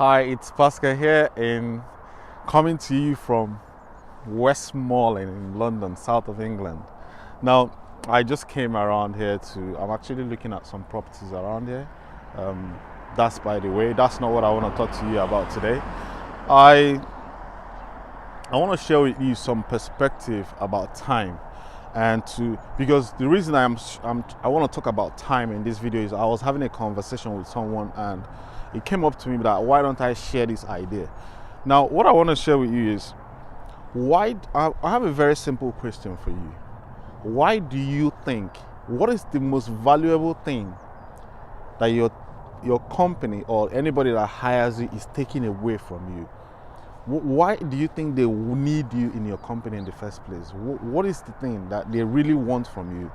Hi, it's Pascal here coming to you from Westmoreland in London, south of England. Now, I just came around here I'm actually looking at some properties around here. That's by the way, that's not what I want to talk to you about today. I want to share with you some perspective about time, because the reason I want to talk about time in this video is I was having a conversation with someone and it came up to me that why don't I share this idea. Now, what I want to share with you is I have a very simple question for you. Why do you think, what is the most valuable thing that your company or anybody that hires you is taking away from you? Why do you think they need you in your company in the first place? What is the thing that they really want from you?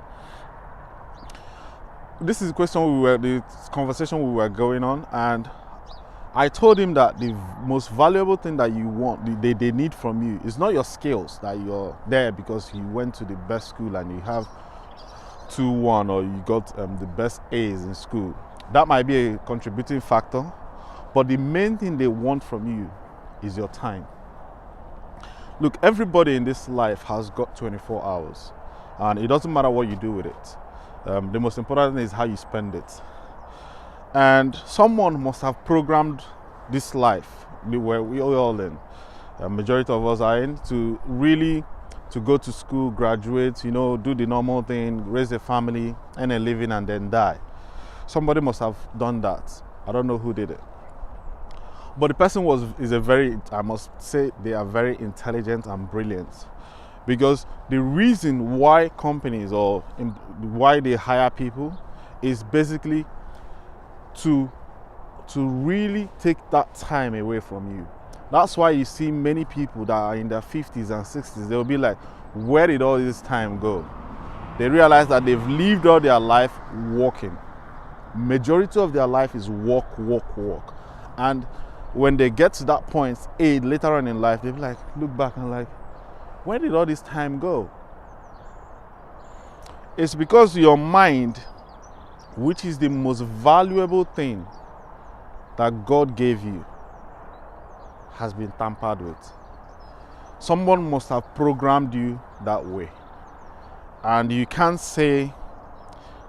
This is the conversation we were going on, and I told him that the most valuable thing that you want, they need from you, is not your skills, that you're there because you went to the best school and you have 2-1 or you got the best A's in school. That might be a contributing factor, but the main thing they want from you is your time. Look, everybody in this life has got 24 hours, and it doesn't matter what you do with it. The most important thing is how you spend it. And someone must have programmed this life where we all in, the majority of us are in, to go to school, graduate, do the normal thing, raise a family, earn a living, and then die. Somebody must have done that. I don't know who did it. But the person I must say, they are very intelligent and brilliant. Because the reason why companies or why they hire people is basically to really take that time away from you. That's why you see many people that are in their 50s and 60s, they'll be like, where did all this time go? They realize that they've lived all their life working. Majority of their life is work. And when they get to that point, later on in life, they'll be like, look back and like, where did all this time go? It's because your mind, which is the most valuable thing that God gave you, has been tampered with. Someone must have programmed you that way. And you can't say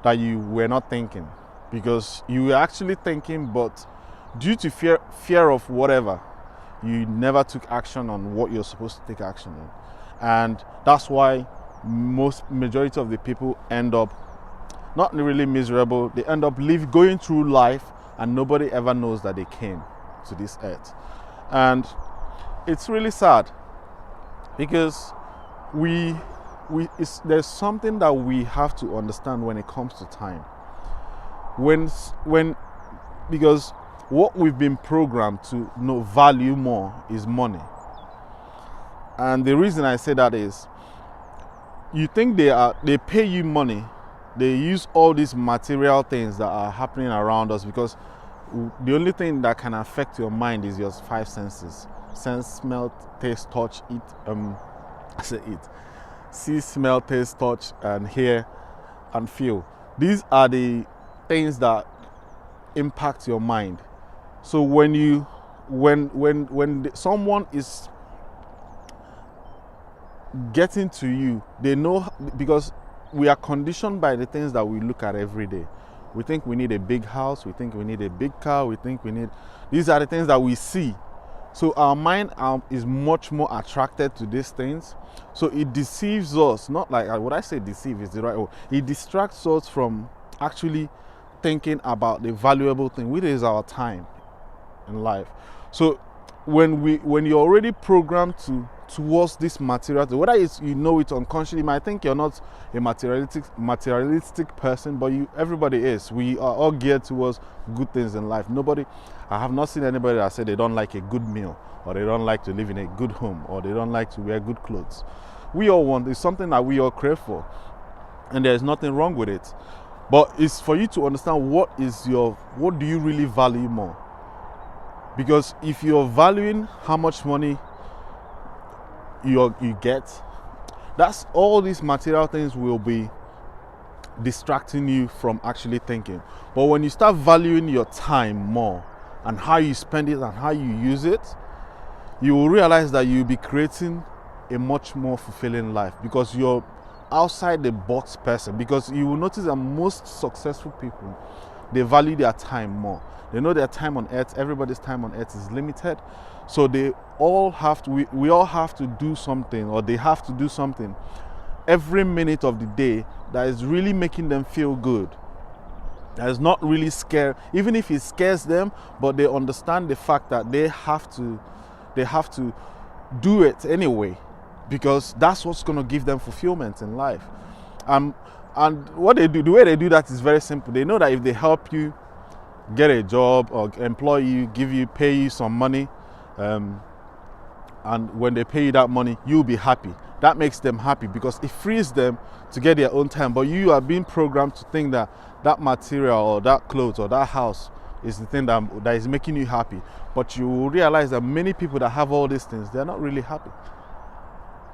that you were not thinking, because you were actually thinking, but due to fear of whatever, you never took action on what you're supposed to take action on. And that's why majority of the people end up not really miserable. They end up going through life and nobody ever knows that they came to this earth. And it's really sad, because there's something that we have to understand when it comes to time. Because what we've been programmed to value more is money. And the reason I say that is, you think they pay you money, they use all these material things that are happening around us, because the only thing that can affect your mind is your 5 senses: sense, smell, taste, touch, see, smell, taste, touch, and hear and feel. These are the things that impact your mind. So when someone is getting to you, they know, because we are conditioned by the things that we look at every day. We think we need a big house, we think we need a big car, these are the things that we see. So our mind is much more attracted to these things. So it deceives us, not like, what I say deceive is the right word. It distracts us from actually thinking about the valuable thing, which is our time in life. So when you're already programmed towards this material, whether it's it unconsciously, you might think you're not a materialistic person, but everybody is. We are all geared towards good things in life. I have not seen anybody that said they don't like a good meal, or they don't like to live in a good home, or they don't like to wear good clothes. We all want, it's something that we all crave for, and there's nothing wrong with it. But it's for you to understand what do you really value more? Because if you're valuing how much money you get, that's all these material things will be distracting you from actually thinking. But when you start valuing your time more, and how you spend it and how you use it, you will realize that you'll be creating a much more fulfilling life, because you're outside the box person. Because you will notice that most successful people, they value their time more. They know their time on earth, everybody's time on earth is limited. So they all have to, we all have to do something, or they have to do something every minute of the day that is really making them feel good. That is not really scary, even if it scares them, but they understand the fact that they have to do it anyway, because that's what's going to give them fulfillment in life. And what they do, the way they do that is very simple. They know that if they help you get a job or employ you, pay you some money, and when they pay you that money, you'll be happy. That makes them happy because it frees them to get their own time. But you are being programmed to think that that material or that clothes or that house is the thing that is making you happy. But you will realize that many people that have all these things, they're not really happy.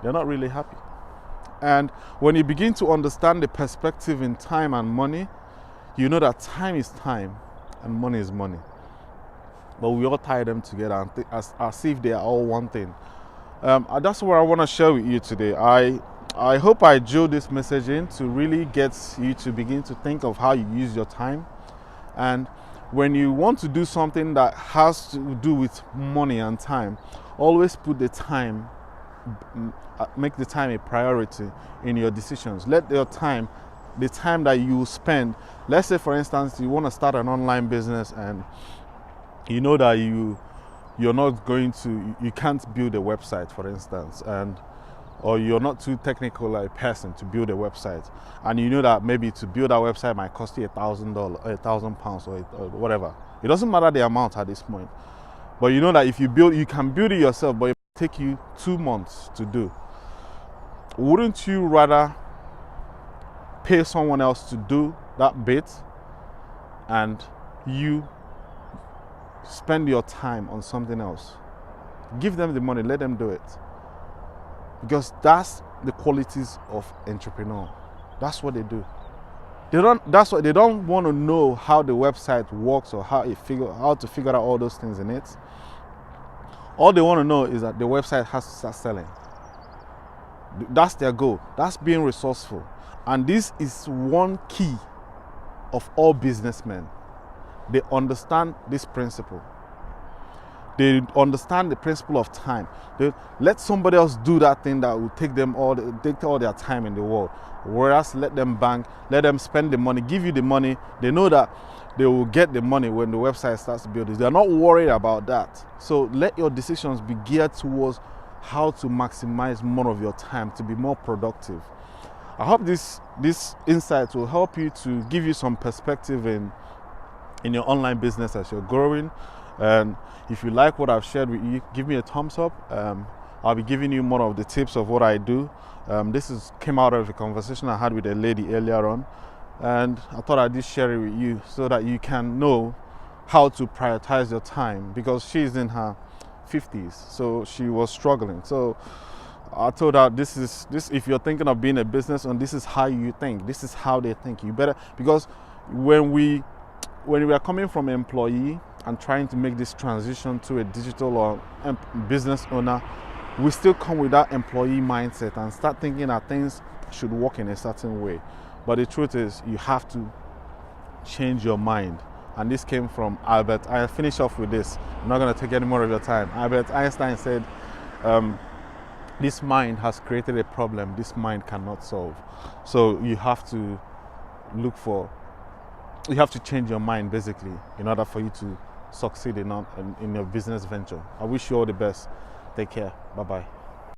They're not really happy. And when you begin to understand the perspective in time and money, you know that time is time and money is money. But we all tie them together and as if they are all one thing. That's what I want to share with you today. I hope I drew this message in to really get you to begin to think of how you use your time. And when you want to do something that has to do with money and time, always put the time, make the time a priority in your decisions. Let your time, the time that you spend, let's say for instance you want to start an online business and you know that you're not going to, you can't build a website, for instance, or you're not too technical a person to build a website, and you know that maybe to build a website might cost you £1,000 or whatever. It doesn't matter the amount at this point, but you know that if you can build it yourself, but it will take you 2 months to do. Wouldn't you rather pay someone else to do that bit and you spend your time on something else? Give them the money, let them do it. Because that's the qualities of entrepreneur. That's what they do. They don't want to know how the website works or how to figure out all those things in it. All they want to know is that the website has to start selling. That's their goal. That's being resourceful. And this is one key of all businessmen. They understand this principle. They understand the principle of time. They let somebody else do that thing that will take all their time in the world. Whereas let them bank, let them spend the money, give you the money. They know that they will get the money when the website starts building. They're not worried about that. So let your decisions be geared towards how to maximize more of your time to be more productive. I hope this insight will help you to give you some perspective in your online business as you're growing. And if you like what I've shared with you, give me a thumbs up. I'll be giving you more of the tips of what I do. This came out of a conversation I had with a lady earlier on, and I thought I'd just share it with you so that you can know how to prioritize your time, because she's in her 50s, so she was struggling. So I told her, this if you're thinking of being a business owner, this is how you think, this is how they think. You better, because when we are coming from employee and trying to make this transition to a digital or business owner, we still come with that employee mindset and start thinking that things should work in a certain way. But the truth is, you have to change your mind. And this came from Albert. I'll finish off with this. I'm not going to take any more of your time. Albert Einstein said, this mind has created a problem this mind cannot solve. So you have to you have to change your mind basically in order for you to succeed in your business venture. I wish you all the best. Take care. Bye-bye.